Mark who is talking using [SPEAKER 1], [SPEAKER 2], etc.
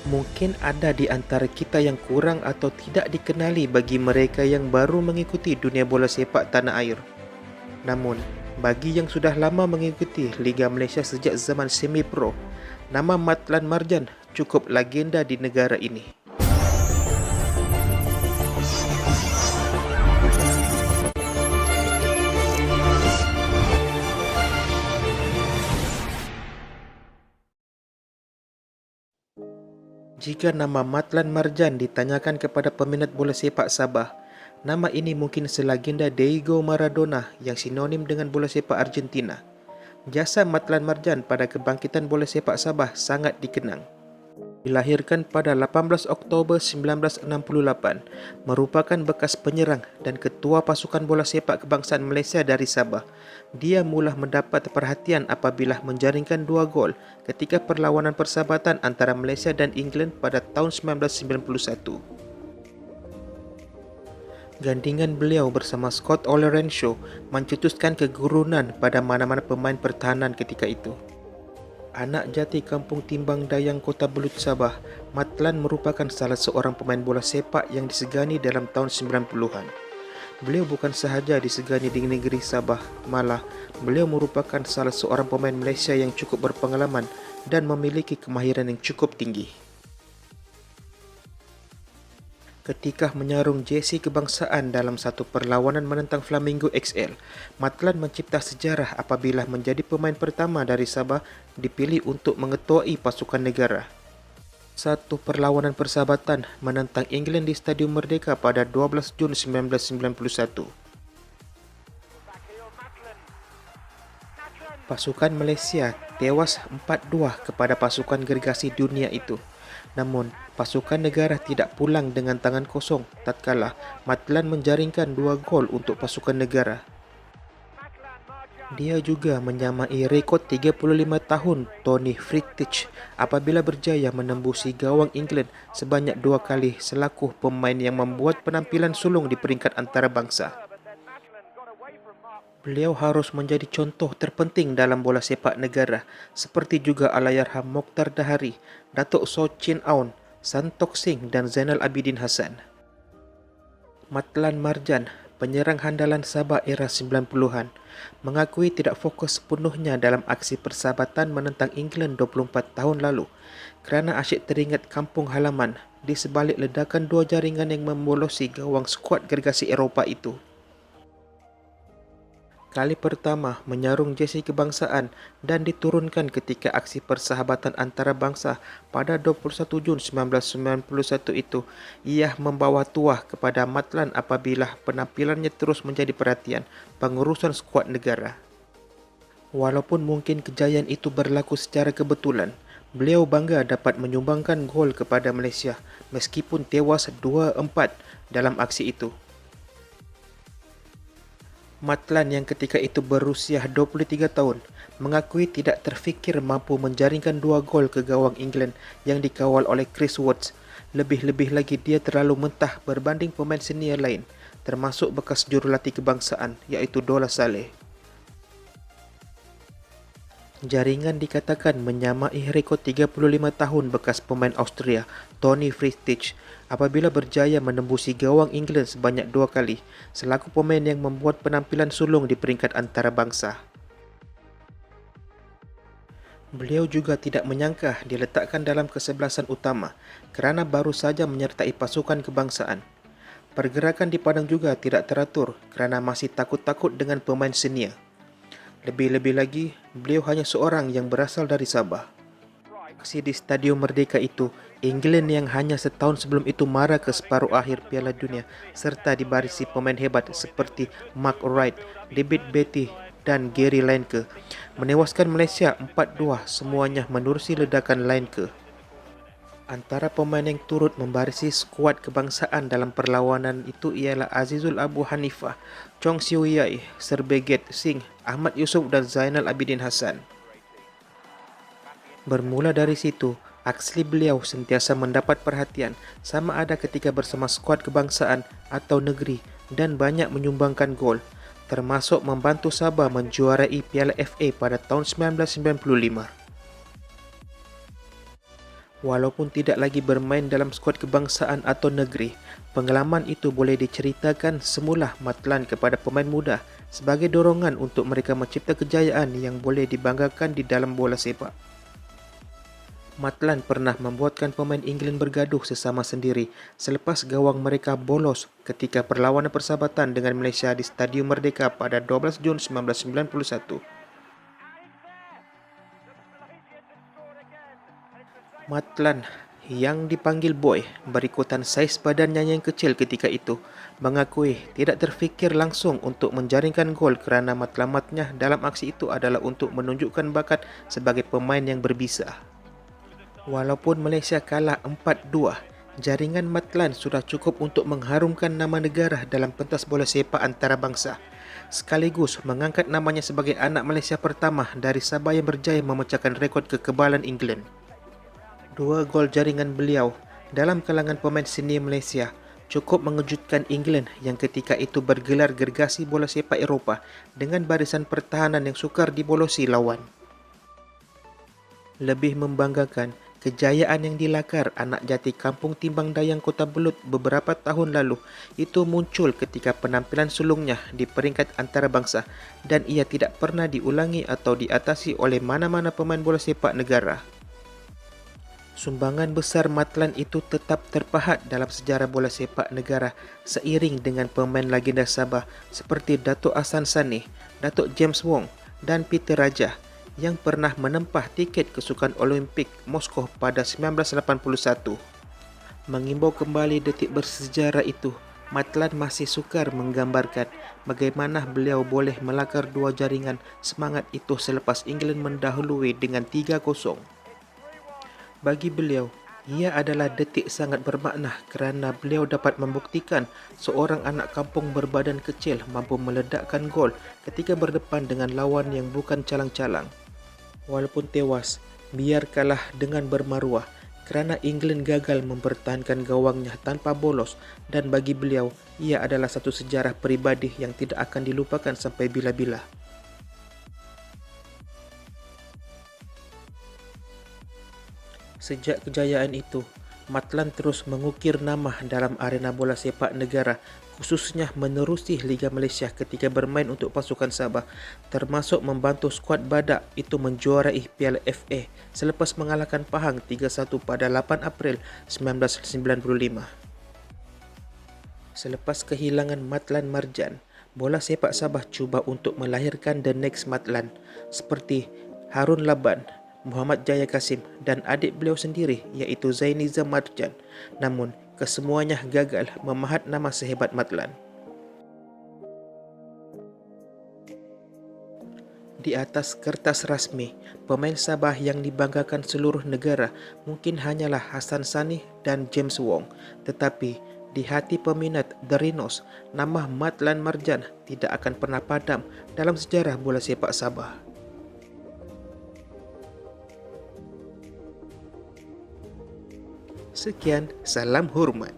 [SPEAKER 1] Mungkin ada di antara kita yang kurang atau tidak dikenali bagi mereka yang baru mengikuti dunia bola sepak tanah air. Namun, bagi yang sudah lama mengikuti Liga Malaysia sejak zaman semi-pro, nama Matlan Marjan cukup legenda di negara ini. Jika nama Matlan Marjan ditanyakan kepada peminat bola sepak Sabah, nama ini mungkin selegenda Diego Maradona yang sinonim dengan bola sepak Argentina. Jasa Matlan Marjan pada kebangkitan bola sepak Sabah sangat dikenang. Dilahirkan pada 18 Oktober 1968, merupakan bekas penyerang dan ketua pasukan bola sepak kebangsaan Malaysia dari Sabah. Dia mula mendapat perhatian apabila menjaringkan 2 gol ketika perlawanan persahabatan antara Malaysia dan England pada tahun 1991. Gandingan beliau bersama Scott Olorenshaw mencetuskan kegurunan pada mana-mana pemain pertahanan ketika itu. Anak jati kampung Timbang Dayang Kota Belud Sabah, Matlan merupakan salah seorang pemain bola sepak yang disegani dalam tahun 90-an. Beliau bukan sahaja disegani di negeri Sabah, malah beliau merupakan salah seorang pemain Malaysia yang cukup berpengalaman dan memiliki kemahiran yang cukup tinggi. Ketika menyarung jersey kebangsaan dalam satu perlawanan menentang Flamingo XL, Matlan mencipta sejarah apabila menjadi pemain pertama dari Sabah dipilih untuk mengetuai pasukan negara. Satu perlawanan persahabatan menentang England di Stadium Merdeka pada 12 Jun 1991. Pasukan Malaysia tewas 4-2 kepada pasukan gergasi dunia itu. Namun, pasukan negara tidak pulang dengan tangan kosong tatkala Matlan menjaringkan 2 gol untuk pasukan negara. Dia juga menyamai rekod 35 tahun Tony Frittich apabila berjaya menembusi gawang England sebanyak 2 kali selaku pemain yang membuat penampilan sulung di peringkat antarabangsa. Beliau harus menjadi contoh terpenting dalam bola sepak negara, seperti juga Allahyarham Mokhtar Dahari, Datuk Sochin Aun, Santokh Singh dan Zainal Abidin Hassan. Matlan Marjan, penyerang handalan Sabah era 90-an, mengakui tidak fokus sepenuhnya dalam aksi persahabatan menentang England 24 tahun lalu kerana asyik teringat kampung halaman di sebalik ledakan 2 jaringan yang membolosi gawang skuad gergasi Eropah itu. Kali pertama menyarung jersey kebangsaan dan diturunkan ketika aksi persahabatan antarabangsa pada 21 Jun 1991 itu, ia membawa tuah kepada Matlan apabila penampilannya terus menjadi perhatian pengurusan skuad negara. Walaupun mungkin kejayaan itu berlaku secara kebetulan, beliau bangga dapat menyumbangkan gol kepada Malaysia meskipun tewas 2-4 dalam aksi itu. Matlan yang ketika itu berusia 23 tahun mengakui tidak terfikir mampu menjaringkan 2 gol ke gawang England yang dikawal oleh Chris Woods. Lebih-lebih lagi dia terlalu mentah berbanding pemain senior lain, termasuk bekas jurulatih kebangsaan iaitu Dola Saleh. Jaringan dikatakan menyamai rekod 35 tahun bekas pemain Austria Tony Frittich apabila berjaya menembusi gawang England sebanyak 2 kali selaku pemain yang membuat penampilan sulung di peringkat antarabangsa. Beliau juga tidak menyangka diletakkan dalam kesebelasan utama kerana baru saja menyertai pasukan kebangsaan. Pergerakan di padang juga tidak teratur kerana masih takut-takut dengan pemain senior. Lebih-lebih lagi, beliau hanya seorang yang berasal dari Sabah. Aksi di Stadium Merdeka itu, England yang hanya setahun sebelum itu mara ke separuh akhir Piala Dunia serta dibarisi pemain hebat seperti Mark Wright, David Beattie dan Gary Lineker, menewaskan Malaysia 4-2 semuanya menerusi ledakan Lineker. Antara pemain yang turut membarisi skuad kebangsaan dalam perlawanan itu ialah Azizul Abu Hanifah, Chong Siu Yai, Serbeget Singh, Ahmad Yusuf dan Zainal Abidin Hassan. Bermula dari situ, aksi beliau sentiasa mendapat perhatian sama ada ketika bersama skuad kebangsaan atau negeri dan banyak menyumbangkan gol, termasuk membantu Sabah menjuarai Piala FA pada tahun 1995. Walaupun tidak lagi bermain dalam skuad kebangsaan atau negeri, pengalaman itu boleh diceritakan semula Matlan kepada pemain muda sebagai dorongan untuk mereka mencipta kejayaan yang boleh dibanggakan di dalam bola sepak. Matlan pernah membuatkan pemain England bergaduh sesama sendiri selepas gawang mereka bolos ketika perlawanan persahabatan dengan Malaysia di Stadium Merdeka pada 12 Jun 1991. Matlan yang dipanggil Boy berikutan saiz badannya yang kecil ketika itu mengakui tidak terfikir langsung untuk menjaringkan gol kerana matlamatnya dalam aksi itu adalah untuk menunjukkan bakat sebagai pemain yang berbisa. Walaupun Malaysia kalah 4-2, jaringan Matlan sudah cukup untuk mengharumkan nama negara dalam pentas bola sepak antarabangsa, sekaligus mengangkat namanya sebagai anak Malaysia pertama dari Sabah yang berjaya memecahkan rekod kekebalan England. 2 gol jaringan beliau dalam kalangan pemain senior Malaysia cukup mengejutkan England yang ketika itu bergelar gergasi bola sepak Eropah dengan barisan pertahanan yang sukar dibolosi lawan. Lebih membanggakan, kejayaan yang dilakar anak jati kampung Timbang Dayang Kota Belud beberapa tahun lalu itu muncul ketika penampilan sulungnya di peringkat antarabangsa dan ia tidak pernah diulangi atau diatasi oleh mana-mana pemain bola sepak negara. Sumbangan besar Matlan itu tetap terpahat dalam sejarah bola sepak negara seiring dengan pemain legenda Sabah seperti Datuk Ahsan Saneh, Datuk James Wong dan Peter Raja yang pernah menempah tiket kesukan Olimpik Moskow pada 1981. Mengimbau kembali detik bersejarah itu, Matlan masih sukar menggambarkan bagaimana beliau boleh melakar 2 jaringan semangat itu selepas England mendahului dengan 3-0. Bagi beliau, ia adalah detik sangat bermakna kerana beliau dapat membuktikan seorang anak kampung berbadan kecil mampu meledakkan gol ketika berdepan dengan lawan yang bukan calang-calang. Walaupun tewas, biar kalah dengan bermaruah kerana England gagal mempertahankan gawangnya tanpa bolos dan bagi beliau, ia adalah satu sejarah peribadi yang tidak akan dilupakan sampai bila-bila. Sejak kejayaan itu, Matlan terus mengukir nama dalam arena bola sepak negara, khususnya menerusi Liga Malaysia ketika bermain untuk pasukan Sabah, termasuk membantu skuad Badak itu menjuarai Piala FA selepas mengalahkan Pahang 3-1 pada 8 April 1995. Selepas kehilangan Matlan Marjan, bola sepak Sabah cuba untuk melahirkan the next Matlan seperti Harun Laban, Muhammad Jaya Kasim dan adik beliau sendiri iaitu Zainizam Marjan. Namun, kesemuanya gagal memahat nama sehebat Matlan. Di atas kertas rasmi, pemain Sabah yang dibanggakan seluruh negara mungkin hanyalah Ahsan Saneh dan James Wong. Tetapi, di hati peminat The Rhinos, nama Matlan Marjan tidak akan pernah padam dalam sejarah bola sepak Sabah. Sekian, salam hormat.